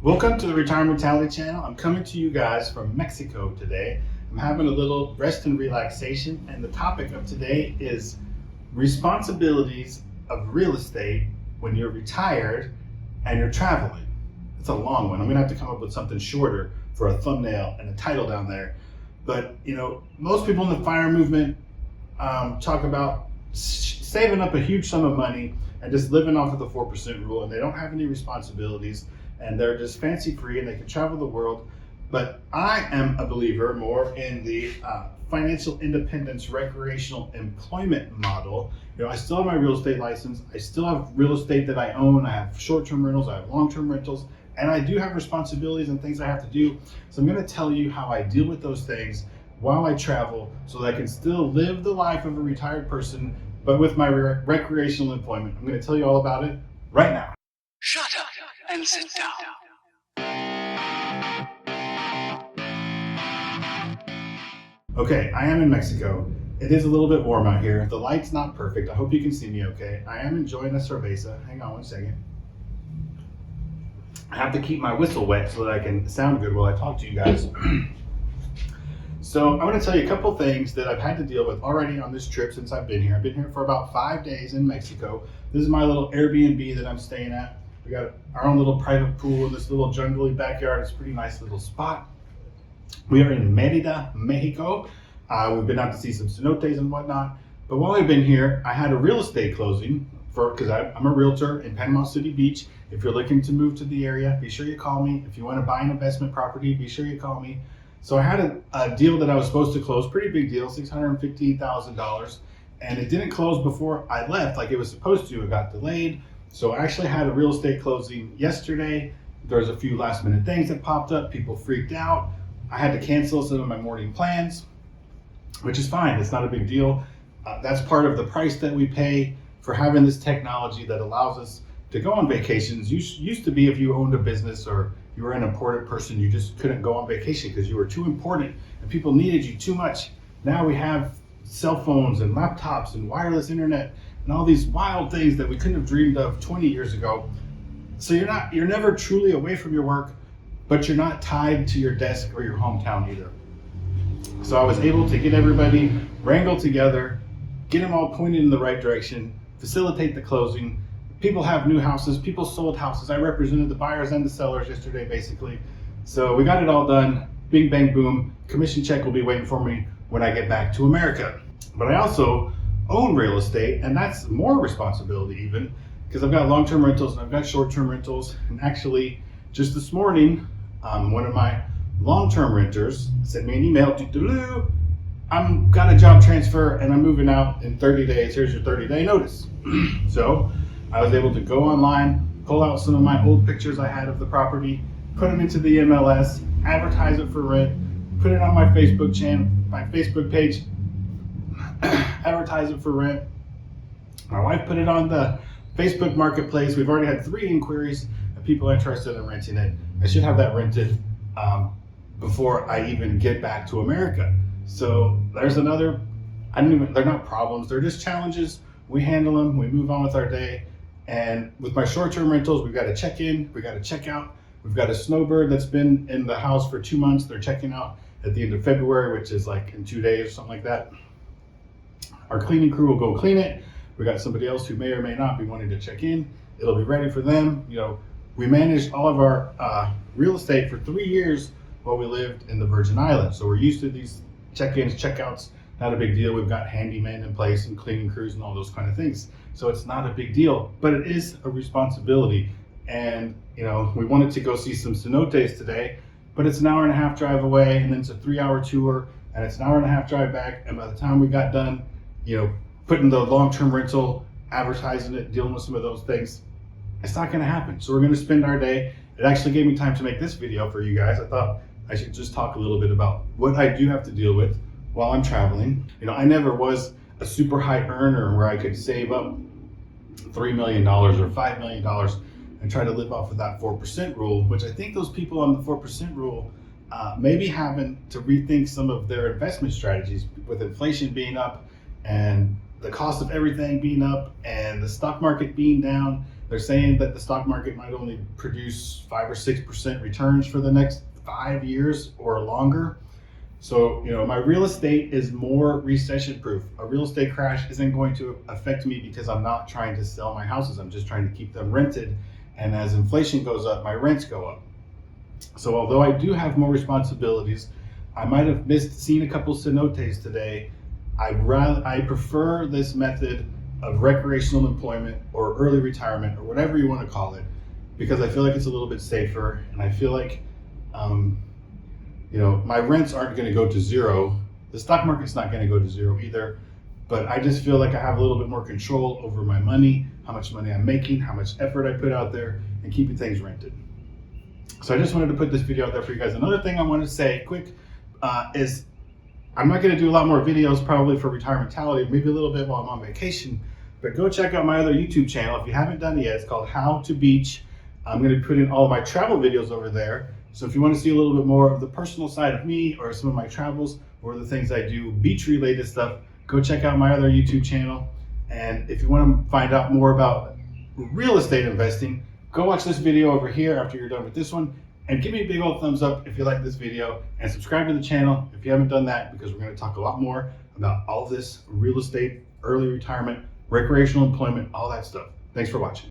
Welcome to the Retirement Mentality Channel. I'm coming to you guys from Mexico today. I'm having a little rest and relaxation, and the topic of today is responsibilities of real estate when you're retired and you're traveling. It's a long one. I'm gonna have to come up with something shorter for a thumbnail and a title down there. But most people in the FIRE movement talk about saving up a huge sum of money and just living off of the 4% rule, and they don't have any responsibilities, and they're just fancy free and they can travel the world. But I am a believer more in the financial independence recreational employment model. I still have my real estate license. I still have real estate that I own. I have short-term rentals, I have long-term rentals, and I do have responsibilities and things I have to do. So I'm going to tell you how I deal with those things while I travel so that I can still live the life of a retired person, but with my recreational employment. I'm going to tell you all about it right now. Shut up and sit down. Okay, I am in Mexico. It is a little bit warm out here. The light's not perfect. I hope you can see me okay. I am enjoying a cerveza. Hang on one second. I have to keep my whistle wet so that I can sound good while I talk to you guys. So I want to tell you a couple things that I've had to deal with already on this trip since I've been here. I've been here for about 5 days in Mexico. This is my little Airbnb that I'm staying at. We got our own little private pool in this little jungly backyard. It's a pretty nice little spot. We are in Merida, Mexico. We've been out to see some cenotes and whatnot. But while I've been here, I had a real estate closing because I'm a realtor in Panama City Beach. If you're looking to move to the area, be sure you call me. If you want to buy an investment property, be sure you call me. So I had a deal that I was supposed to close, pretty big deal, $650,000. And it didn't close before I left like it was supposed to. It got delayed. So I actually had a real estate closing yesterday. There's a few last minute things that popped up. People freaked out. I had to cancel some of my morning plans, which is fine. It's not a big deal. That's part of the price that we pay for having this technology that allows us to go on vacations. Used to be if you owned a business or you were an important person, you just couldn't go on vacation because you were too important and people needed you too much. Now we have cell phones and laptops and wireless internet and all these wild things that we couldn't have dreamed of 20 years ago. So you're never truly away from your work, but you're not tied to your desk or your hometown either. So I was able to get everybody wrangled together, get them all pointed in the right direction, facilitate the closing. People have new houses, people sold houses. I represented the buyers and the sellers yesterday, basically. So we got it all done, bing, bang, boom. Commission check will be waiting for me when I get back to America. But I also own real estate, and that's more responsibility even, because I've got long-term rentals and I've got short-term rentals. And actually, just this morning, one of my long-term renters sent me an email, I'm got a job transfer and I'm moving out in 30 days. Here's your 30-day notice. So I was able to go online, pull out some of my old pictures I had of the property, put them into the MLS, advertise it for rent, put it on my Facebook channel, my Facebook page, advertise it for rent. My wife put it on the Facebook marketplace. We've already had 3 inquiries of people interested in renting it. I should have that rented before I even get back to America. So there's another, they're not problems, they're just challenges. We handle them, we move on with our day. And with my short-term rentals, we've got to check in, we got to check out. We've got a snowbird that's been in the house for 2 months. They're checking out at the end of February, which is like in 2 days or something like that. Our cleaning crew will go clean it. We got somebody else who may or may not be wanting to check in. It'll be ready for them. We managed all of our real estate for 3 years while we lived in the Virgin Islands. So we're used to these check-ins, check-outs, not a big deal. We've got handymen in place and cleaning crews and all those kind of things. So it's not a big deal, but it is a responsibility. And, we wanted to go see some cenotes today, but it's an hour and a half drive away, and then it's a 3-hour tour, and it's an hour and a half drive back. And by the time we got done, putting the long-term rental, advertising it, dealing with some of those things, it's not gonna happen. So we're gonna spend our day. It actually gave me time to make this video for you guys. I thought I should just talk a little bit about what I do have to deal with while I'm traveling. I never was a super high earner where I could save up $3 million or $5 million and try to live off of that 4% rule, which I think those people on the 4% rule may be having to rethink some of their investment strategies with inflation being up and the cost of everything being up and the stock market being down. They're saying that the stock market might only produce 5 or 6% returns for the next 5 years or longer. So, my real estate is more recession proof. A real estate crash isn't going to affect me because I'm not trying to sell my houses. I'm just trying to keep them rented. And as inflation goes up, my rents go up. So although I do have more responsibilities, I might have seen a couple cenotes today. I prefer this method of recreational employment or early retirement or whatever you want to call it, because I feel like it's a little bit safer, and I feel like my rents aren't going to go to zero. The stock market's not going to go to zero either, but I just feel like I have a little bit more control over my money, how much money I'm making, how much effort I put out there, and keeping things rented. So I just wanted to put this video out there for you guys. Another thing I want to say quick is I'm not going to do a lot more videos probably for Retirementality, maybe a little bit while I'm on vacation, but go check out my other YouTube channel if you haven't done it yet. It's called How to Beach. I'm going to be putting all of my travel videos over there. So if you want to see a little bit more of the personal side of me or some of my travels or the things I do, beach related stuff, go check out my other YouTube channel. And if you want to find out more about real estate investing, go watch this video over here after you're done with this one, and give me a big old thumbs up if you like this video, and subscribe to the channel if you haven't done that, because we're going to talk a lot more about all this real estate, early retirement, recreational employment, all that stuff. Thanks for watching.